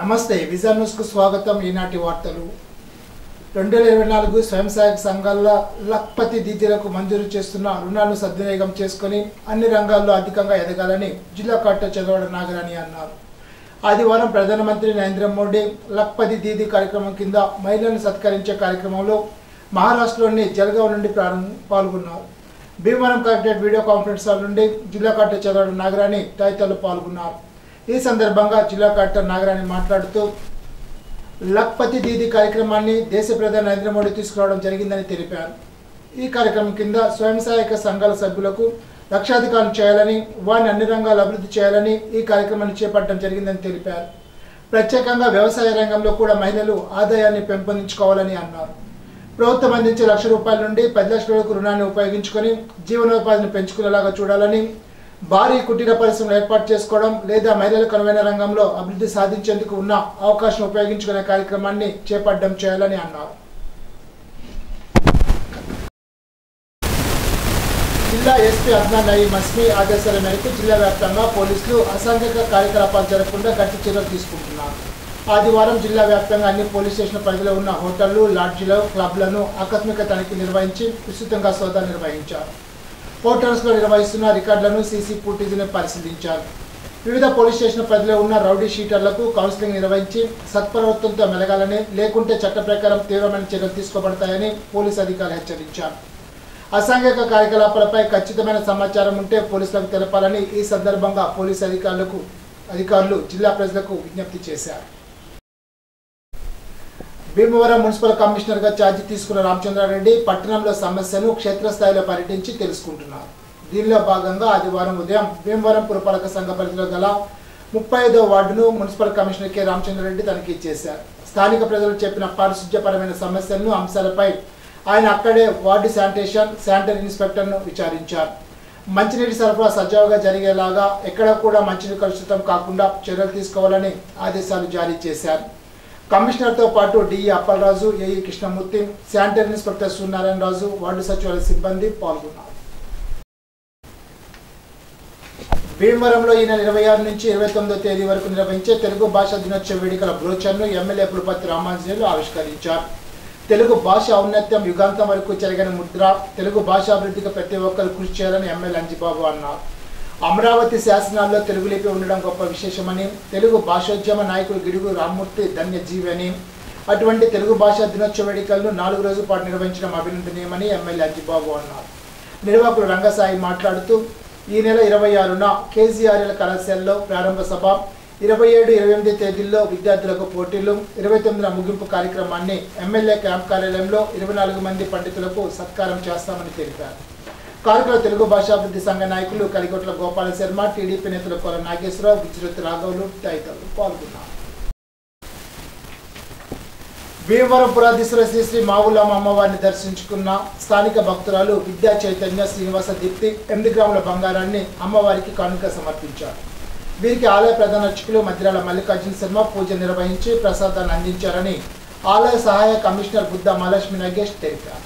నమస్తే vision news కు స్వాగతం. ఈనాటి వార్తలు. 2024 స్వయం సహాయక సంఘాల లక్పతి దీదీలకు మంజూరు చేస్తున్న రుణాలను సద్వినియోగం చేసుకుని అన్ని రంగాల్లో అధికంగా ఎదగాలని జిల్లా కలెక్టర్ చదవడ నాగరాణి అన్నారు. ఆదివారం ప్రధానమంత్రి నరేంద్ర మోడీ లక్పతి దీదీ కార్యక్రమం కింద మహిళలను సత్కరించే కార్యక్రమంలో మహారాష్ట్రలోని జల్గావ్ నుండి పాల్గొన్నారు. Bhimavaram collectorate video conference hall నుండి జిల్లా కలెక్టర్ చదవడ నాగరాణి తదితరులు పాల్గొన్నారు. ఈ సందర్భంగా జిల్లా కలెక్టర్ నాగరాణి మాట్లాడుతూ లక్పతి దీదీ కార్యక్రమాన్ని దేశ ప్రధాని నరేంద్ర మోడీ తీసుకురావడం జరిగిందని తెలిపారు. ఈ కార్యక్రమం కింద స్వయం సహాయక సంఘాల సభ్యులకు లక్షాధికారం చేయాలని, వారిని అన్ని రంగాలు అభివృద్ధి చేయాలని ఈ కార్యక్రమాన్ని చేపట్టడం జరిగిందని తెలిపారు. ప్రత్యేకంగా వ్యవసాయ రంగంలో కూడా మహిళలు ఆదాయాన్ని పెంపొందించుకోవాలని అన్నారు. ప్రభుత్వం అందించే ₹1,00,000 నుండి 10 లక్షల వరకు రుణాన్ని ఉపయోగించుకొని జీవనోపాధిని పెంచుకునేలాగా చూడాలని, భారీ కుటీర పరిశ్రమలు ఏర్పాటు చేసుకోవడం లేదా మహిళలకు అనువైన రంగంలో అభివృద్ధి సాధించేందుకు ఉన్న అవకాశం ఉపయోగించుకునే కార్యక్రమాన్ని చేపట్టడం చేయాలని అన్నారు. జిల్లా ఎస్పీ అద్నాన్ నయీం మస్మి ఆదేశాల మేరకు జిల్లా వ్యాప్తంగా పోలీసులు అసాంఘిక కార్యకలాపాలు జరగకుండా గట్టి చర్యలు తీసుకుంటున్నారు. ఆదివారం జిల్లా వ్యాప్తంగా అన్ని పోలీస్ స్టేషన్ల పరిధిలో ఉన్న హోటళ్లు, లాడ్జీలు, క్లబ్లను ఆకస్మిక తనిఖీ నిర్వహించి విస్తృతంగా సోదాలు నిర్వహించారు. హోటల్స్లో నిర్వహిస్తున్న రికార్డులను, సీసీ ఫుటేజ్ను పరిశీలించారు. వివిధ పోలీస్ స్టేషన్ల పరిధిలో ఉన్న రౌడీ షీటర్లకు కౌన్సిలింగ్ నిర్వహించి సత్ప్రవర్తనతో మెలగాలని, లేకుంటే చట్ట ప్రకారం తీవ్రమైన చర్యలు తీసుకోబడతాయని పోలీసు అధికారులు హెచ్చరించారు. అసాంఘిక కార్యకలాపాలపై ఖచ్చితమైన సమాచారం ఉంటే పోలీసులకు తెలపాలని ఈ సందర్భంగా పోలీసు అధికారులు జిల్లా ప్రజలకు విజ్ఞప్తి చేశారు. భీమవరం మున్సిపల్ కమిషనర్గా ఛార్జీ తీసుకున్న రామచంద్రారెడ్డి పట్టణంలో సమస్యను క్షేత్రస్థాయిలో పర్యటించి తెలుసుకుంటున్నారు. దీనిలో భాగంగా ఆదివారం ఉదయం భీమవరం పురపాలక సంఘ పరిధిలో గల 35వ వార్డును మున్సిపల్ కమిషనర్ కె రామచంద్రారెడ్డి తనిఖీ చేశారు. స్థానిక ప్రజలు చెప్పిన పారిశుధ్యపరమైన సమస్యలను, అంశాలపై ఆయన అక్కడే వార్డు శానిటరీ ఇన్స్పెక్టర్ను విచారించారు. మంచినీటి సరఫరా సజావుగా జరిగేలాగా ఎక్కడా కూడా మంచినీరు కలుషితం కాకుండా చర్యలు తీసుకోవాలని ఆదేశాలు జారీ చేశారు. కమిషనర్తో పాటు DE Appalaraju, AE Krishnamurthy, sanitary inspector Suryanarayana Raju, ward సచివాలయ సిబ్బంది పాల్గొన్నారు. భీమవరంలో ఈ నెల 26 నుంచి 29వ తేదీ వరకు నిర్వహించే తెలుగు భాషా దినోత్సవ వేడుకల బ్రోచర్ను ఎమ్మెల్యే పులపర్తి రామాంజనేయులు ఆవిష్కరించారు. తెలుగు భాష ఔన్నత్యం యుగాంతం వరకు చెరగని ముద్ర, తెలుగు భాషాభివృద్ధికి ప్రతి ఒక్కరు కృషి చేయాలని ఎమ్మెల్యే అంజిబాబు అన్నారు. అమరావతి శాసనాల్లో తెలుగు లిపి ఉండడం గొప్ప విశేషమని, తెలుగు భాషోద్యమ నాయకుడు గిడుగు రామ్మూర్తి ధన్యజీవి అని, అటువంటి తెలుగు భాషా దినోత్సవ వేడుకలను 4 రోజుల పాటు నిర్వహించడం అభినందనీయమని ఎమ్మెల్యే అంజిబాబు అన్నారు. నిర్వాహకుడు రంగసాయి మాట్లాడుతూ ఈ నెల 26న కేజీఆర్ఎల్ కళాశాలలో ప్రారంభ సభ, 27, 28 తేదీల్లో విద్యార్థులకు పోటీలు, 29న ముగింపు కార్యక్రమాన్ని ఎమ్మెల్యే క్యాంప్ కార్యాలయంలో 24 మంది పండితులకు సత్కారం చేస్తామని తెలిపారు. కార్యక్రమంలో తెలుగు భాషాభివృద్ధి సంఘ నాయకులు కలిగొట్ల గోపాల శర్మ, టీడీపీ నేతలు కొల నాగేశ్వరరావు, విజృతి రాఘవులు తదితరులు పాల్గొన్నారు. భీమవరం పురాధీశ్వర శ్రీ మావులమ్మ అమ్మవారిని దర్శించుకున్న స్థానిక భక్తురాలు విద్యా చైతన్య శ్రీనివాస దీప్తి 8 గ్రాముల బంగారాన్ని అమ్మవారికి కానుక సమర్పించారు. వీరికి ఆలయ ప్రధాన అర్చకులు మధ్యరాల మల్లికార్జున శర్మ పూజ నిర్వహించి ప్రసాదాన్ని అందించారని ఆలయ సహాయ కమిషనర్ బుద్ధ మహాలక్ష్మి నగేష్ తెలిపారు.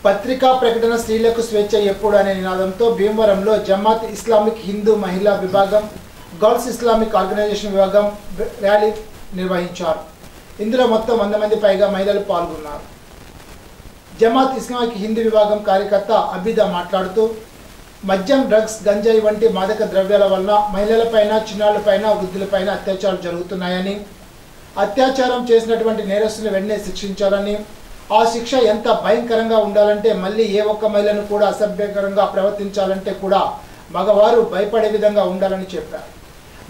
పత్రికా ప్రకటన స్త్రీలకు స్వేచ్ఛ ఎప్పుడు అనే నినాదంతో భీమవరంలో జమాత్ ఇస్లామిక్ హిందూ మహిళా విభాగం, గర్ల్స్ ఇస్లామిక్ ఆర్గనైజేషన్ విభాగం ర్యాలీ నిర్వహించారు. ఇందులో మొత్తం 100 మంది పైగా మహిళలు పాల్గొన్నారు. జమాత్ ఇస్లామిక్ హిందూ విభాగం కార్యకర్త అబిదా మాట్లాడుతూ మద్యం, డ్రగ్స్, గంజాయి వంటి మాదక ద్రవ్యాల వల్ల మహిళలపైన, చిన్నారులపైన, వృద్ధులపైన అత్యాచారాలు జరుగుతున్నాయని, అత్యాచారం చేసినటువంటి నేరస్తులను వెంటనే శిక్షించాలని, ఆ శిక్ష ఎంత భయంకరంగా ఉండాలంటే మళ్ళీ ఏ ఒక్క మహిళను కూడా అసభ్యకరంగా ప్రవర్తించాలంటే కూడా మగవారు భయపడే విధంగా ఉండాలని చెప్పారు.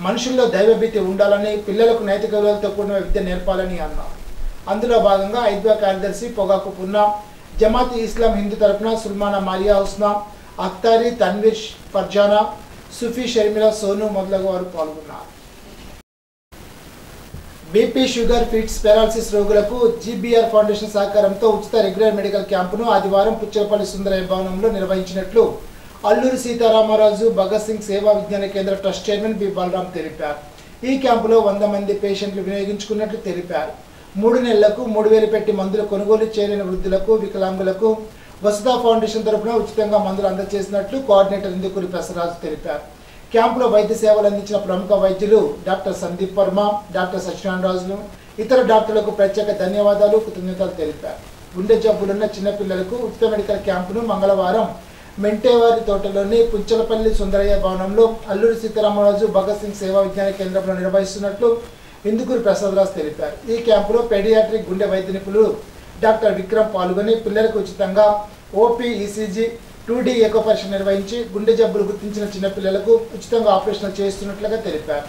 మనుషుల్లో దైవభీతి ఉండాలని, పిల్లలకు నైతిక విలువలతో కూడిన విద్య నేర్పాలని అన్నారు. అందులో భాగంగా ఐద్వా కార్యదర్శి పొగాకు పున్నా, జమాత్ ఇస్లాం హిందూ తరఫున సుల్మానా మారియా హుస్నా, అఖ్తారీ, తన్వీర్ ఫర్జానా, సుఫీ షర్మిల, సోను మొదలగు వారు పాల్గొన్నారు. బీపీ, షుగర్, ఫిట్స్, పెరాలసిస్ రోగులకు జీబీఆర్ ఫౌండేషన్ సహకారంతో ఉచిత రెగ్యులర్ మెడికల్ క్యాంపును ఆదివారం పుచ్చలపల్లి సుందరయ్య భవనంలో నిర్వహించినట్లు అల్లూరి సీతారామరాజు భగత్ సింగ్ సేవా విజ్ఞాన కేంద్ర ట్రస్ట్ చైర్మన్ బి బలరాం తెలిపారు. ఈ క్యాంపులో 100 మంది పేషెంట్లు వినియోగించుకున్నట్లు తెలిపారు. 3 నెలలకు 3,000 పెట్టి మందులు కొనుగోలు చేయలేని వృద్ధులకు, వికలాంగులకు వసుధ ఫౌండేషన్ తరపున ఉచితంగా మందులు అందజేసినట్లు కోఆర్డినేటర్ ఇందుకూరి ప్రసరాజు తెలిపారు. క్యాంపులో వైద్య సేవలు అందించిన ప్రముఖ వైద్యులు డాక్టర్ సందీప్ వర్మ, డాక్టర్ సత్యనారాయణ రాజులు ఇతర డాక్టర్లకు ప్రత్యేక ధన్యవాదాలు, కృతజ్ఞతలు తెలిపారు. గుండె జబ్బులున్న చిన్నపిల్లలకు ఉచిత మెడికల్ క్యాంపును మంగళవారం మెంటేవారి తోటలోని పుంచలపల్లి సుందరయ్య భవనంలో అల్లూరి సీతారామరాజు భగత్ సింగ్ సేవా విజ్ఞాన కేంద్రంలో నిర్వహిస్తున్నట్లు ఇందుకూరి ప్రసాదరాజు తెలిపారు. ఈ క్యాంపులో పెడియాట్రిక్ గుండె వైద్య నిపుణులు డాక్టర్ విక్రమ్ పాల్గొని పిల్లలకు ఉచితంగా ఓపీ, ఈసీజీ, 2D ఎకో పరీక్ష నిర్వహించి గుండె జబ్బులు గుర్తించిన చిన్నపిల్లలకు ఉచితంగా ఆపరేషన్లు చేస్తున్నట్లుగా తెలిపారు.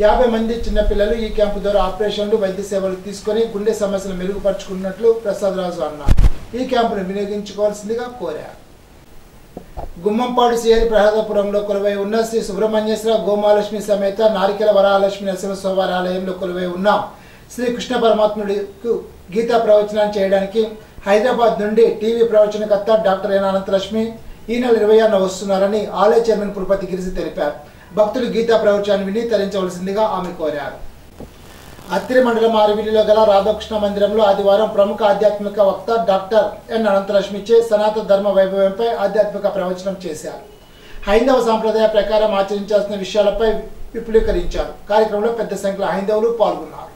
50 మంది చిన్నపిల్లలు ఈ క్యాంపు ద్వారా ఆపరేషన్లు, వైద్య సేవలు తీసుకొని గుండె సమస్యలు మెరుగుపరుచుకున్నట్లు ప్రసాదరాజు అన్నారు. ఈ క్యాంపును వినియోగించుకోవాల్సిందిగా కోరారు. గుమ్మంపాడు సిఆర్ ప్రహ్లాదపురంలో కొలువై ఉన్న శ్రీ సుబ్రహ్మణ్యేశ్వర గోమాలక్ష్మి సమేత నారికెల వరహాలక్ష్మి నరసింహస్వామి ఆలయంలో కొలువై ఉన్న శ్రీ కృష్ణ పరమాత్ముడికి గీతా ప్రవచనాన్ని చేయడానికి హైదరాబాద్ నుండి టీవీ ప్రవచనకర్త డాక్టర్ ఎన్ అనంతలక్ష్మి ఈ నెల 26న వస్తున్నారని ఆలయ చైర్మన్ పురపతి గిరిజి తెలిపారు. భక్తులు గీతా ప్రవచనాన్ని విని తరించవలసిందిగా ఆమె కోరారు. అత్తిరి మండలం ఆరువిల్లిలో గల రాధాకృష్ణ మందిరంలో ఆదివారం ప్రముఖ ఆధ్యాత్మిక వక్త డాక్టర్ ఎన్ అనంతలక్ష్మిచే సనాతన ధర్మ వైభవంపై ఆధ్యాత్మిక ప్రవచనం చేశారు. హైందవ సాంప్రదాయ ప్రకారం ఆచరించాల్సిన విషయాలపై విపులీకరించారు. కార్యక్రమంలో పెద్ద సంఖ్యలో హైందవులు పాల్గొన్నారు.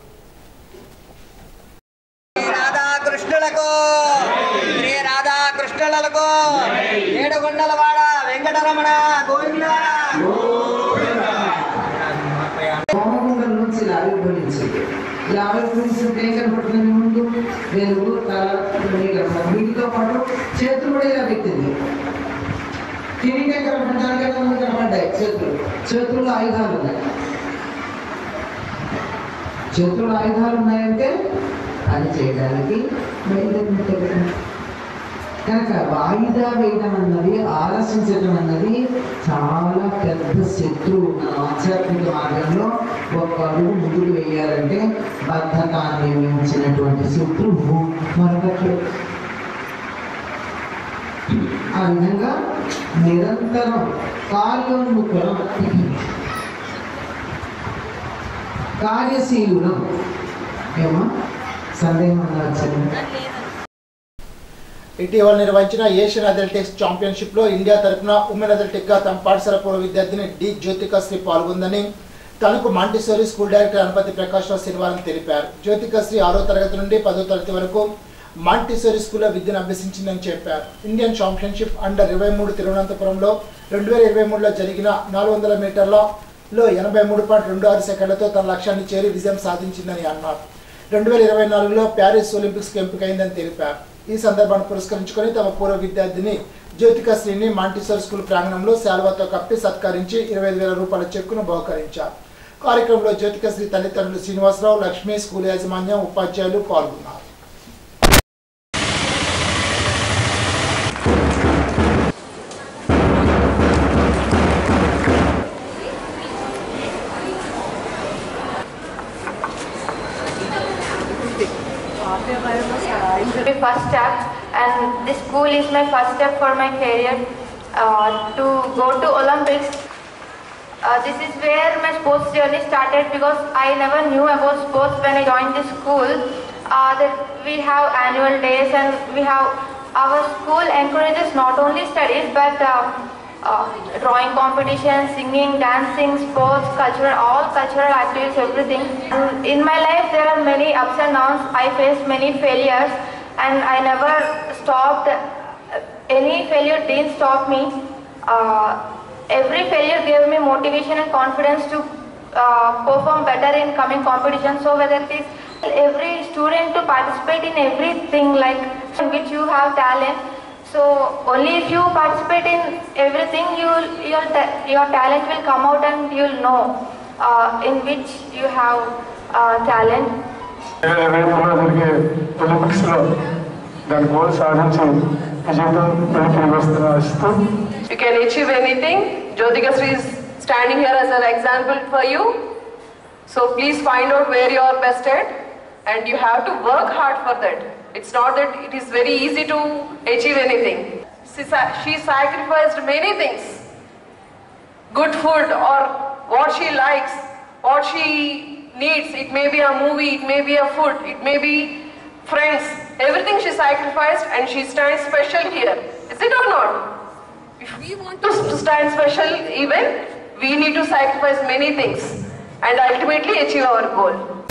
ఏడుగొండలవాడ వెంకటరమణ గోవింద నుంచి ఆవిర్భవించింది. ఈ ఆవిర్భవించిన ఏం కనపడుతుంది? ముందు వెలుగు, తల, వీటితో పాటు చేతులు కూడా ఇలా పెట్టింది. కిరీటం కనపడడానికి ముందు కనపడ్డాయి చేతుల్లో ఆయుధాలు ఉన్నాయి. చేతుల్లో ఆయుధాలు ఉన్నాయంటే పని చేయడానికి కనుక వాయిదా వేయడం అన్నది, ఆలోచించడం అన్నది చాలా పెద్ద శత్రువు. మన ఆధ్యాత్మిక మార్గంలో ఒక అడుగు ముందుకు వేయాలంటే బద్ధకాన్ని మించినటువంటి శత్రువు మరొకటి. ఆ విధంగా నిరంతరం కార్యోన్ముఖులం, కార్యశీలులం. ఏమో సందేహం వచ్చింది. ఇటీవల నిర్వహించిన ఏషియన్ అథ్లెటిక్స్ ఛాంపియన్షిప్లో ఇండియా తరఫున ఉమెన్ అథ్లెటిక్గా తమ పాఠశాల పూర్వ విద్యార్థిని డి జ్యోతికశ్రీ పాల్గొందని తనకు మాంటిసోరీ స్కూల్ డైరెక్టర్ అనుపతి ప్రకాశ్రావు శనివారం తెలిపారు. జ్యోతికశ్రీ 6వ తరగతి నుండి 10వ తరగతి వరకు మాంటిసోరీ స్కూల్లో విద్యను అభ్యసించిందని చెప్పారు. ఇండియన్ ఛాంపియన్షిప్ అండర్ 23 తిరువనంతపురంలో 2023లో జరిగిన 400 మీటర్లలో 83.26 సెకండ్లతో తన లక్ష్యాన్ని చేరి విజయం సాధించిందని అన్నారు. 2024లో ప్యారిస్ ఒలింపిక్స్కి ఎంపికైందని తెలిపారు. ఈ సందర్భాన్ని పురస్కరించుకొని తమ పూర్వ విద్యార్థిని జ్యోతికశ్రీని మాంటిసోరీ స్కూల్ ప్రాంగణంలో శాల్వాతో కప్పి సత్కరించి 25,000 రూపాయల చెక్కును బహుకరించారు. కార్యక్రమంలో జ్యోతికశ్రీ తల్లిదండ్రులు శ్రీనివాసరావు, లక్ష్మి, స్కూల్ యాజమాన్యం, ఉపాధ్యాయులు పాల్గొన్నారు. First step, and this school is my first step for my career to go to Olympics. This is where my sports journey started because I never knew about sports when I joined this school. That we have annual days and we have our school encourages not only studies but drawing competitions, singing, dancing, sports, cultural, all cultural activities, everything. In my life there are many ups and downs. I faced many failures and I never stopped. Any failure didn't stop me. Every failure gave me motivation and confidence to perform better in coming competitions. So whether it is every student to participate in everything like in which you have talent. So only if you participate in everything, your talent will come out and you'll know in which you have talent. You can achieve anything. Jyotikasri is standing here as an example for you. So please find out where you are best at and you have to work hard for that. It's not that it is very easy to achieve anything. She sacrificed many things. Good food or what she likes, what she needs. It may be a movie, it may be a food, it may be friends. Everything she sacrificed and she stands special here. Is it or not? If we want to stand special even, we need to sacrifice many things and ultimately achieve our goal.